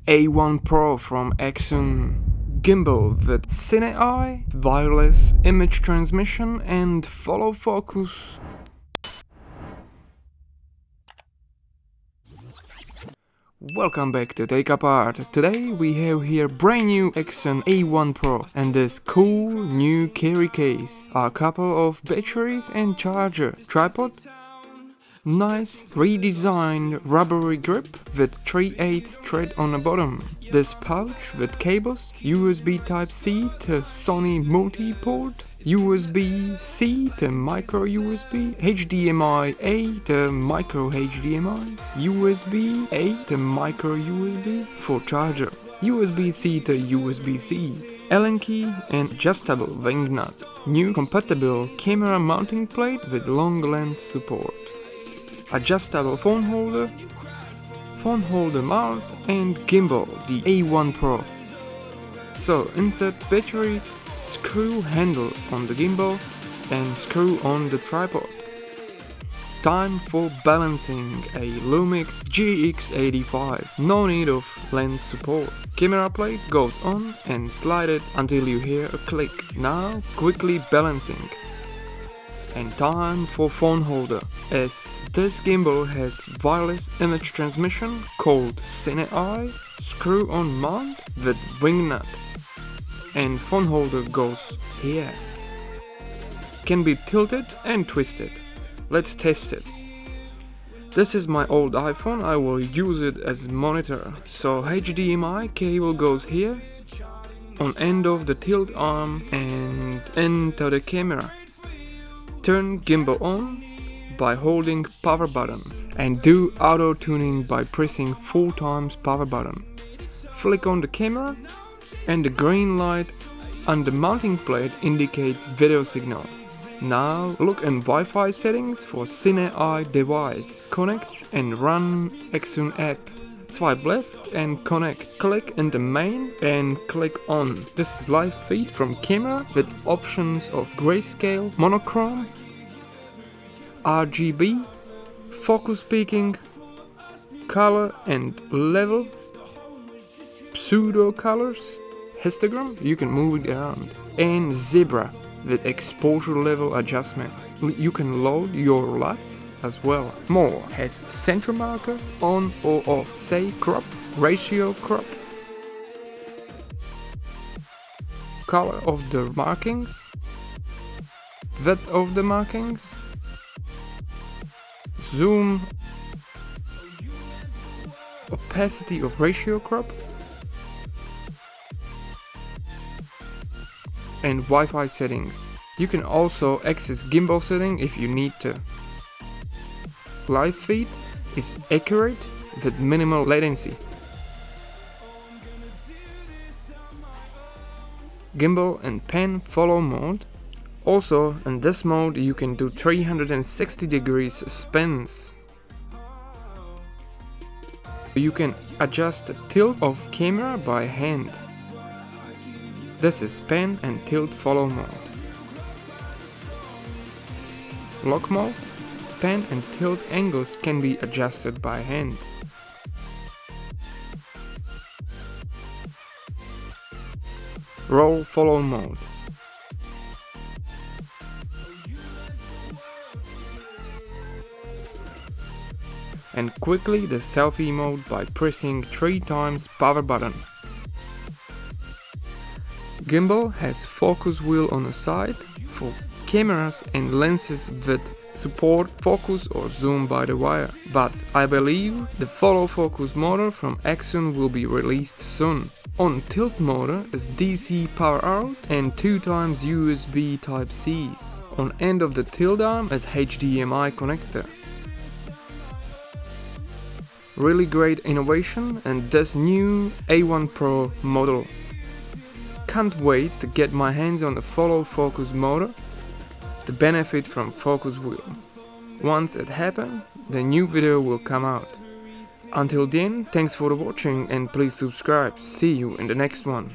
A1-PRO from Accsoon, Gimbal with CineEye, wireless image transmission and follow focus. Welcome back to TakeApart. Today we have here brand new Accsoon A1-PRO and this cool new carry case, a couple of batteries and charger, tripod, nice redesigned rubbery grip with 3/8 thread on the bottom, this pouch with cables, USB Type-C to Sony multi-port, USB-C to micro USB, HDMI-A to micro HDMI, USB-A to micro USB for charger, USB-C to USB-C, Allen key and adjustable wing nut, new compatible camera mounting plate with long lens support, adjustable phone holder mount and gimbal, the A1-PRO. So insert batteries, screw handle on the gimbal and screw on the tripod. Time for balancing a Lumix GX85, no need of lens support. Camera plate goes on and slide it until you hear a click. Now quickly balancing. And time for phone holder, as this gimbal has wireless image transmission called CineEye, screw on mount with wing nut, and phone holder goes here. Can be tilted and twisted. Let's test it. This is my old iPhone, I will use it as monitor, so HDMI cable goes here, on end of the tilt arm and into the camera. Turn gimbal on by holding power button and do auto tuning by pressing 4 times power button. Flick on the camera and the green light on the mounting plate indicates video signal. Now look in Wi-Fi settings for CineEye device, connect and run Accsoon app. Swipe left and connect. Click in the main and click on. This is live feed from camera with options of grayscale, monochrome, RGB, focus peaking, color and level, pseudo colors, histogram, you can move it around, and zebra with exposure level adjustments. You can load your LUTs as well. More has center marker on or off, say crop, ratio crop, color of the markings, width of the markings, zoom, opacity of ratio crop, and Wi-Fi settings. You can also access gimbal setting if you need to. Live feed is accurate with minimal latency. Gimbal and pan follow mode. Also in this mode you can do 360 degrees spins. You can adjust the tilt of camera by hand. This is pan and tilt follow mode. Lock mode. Pan and tilt angles can be adjusted by hand. Roll follow mode. And quickly the selfie mode by pressing 3 times power button. Gimbal has focus wheel on the side for cameras and lenses with support focus or zoom by the wire, but I believe the follow focus motor from Accsoon will be released soon. On tilt motor is DC power out and 2 times USB Type-C's. On end of the tilt arm is HDMI connector. Really great innovation and this new A1-PRO model. Can't wait to get my hands on the follow focus motor to benefit from focus wheel. Once it happens, the new video will come out. Until then, thanks for watching and please subscribe. See you in the next one.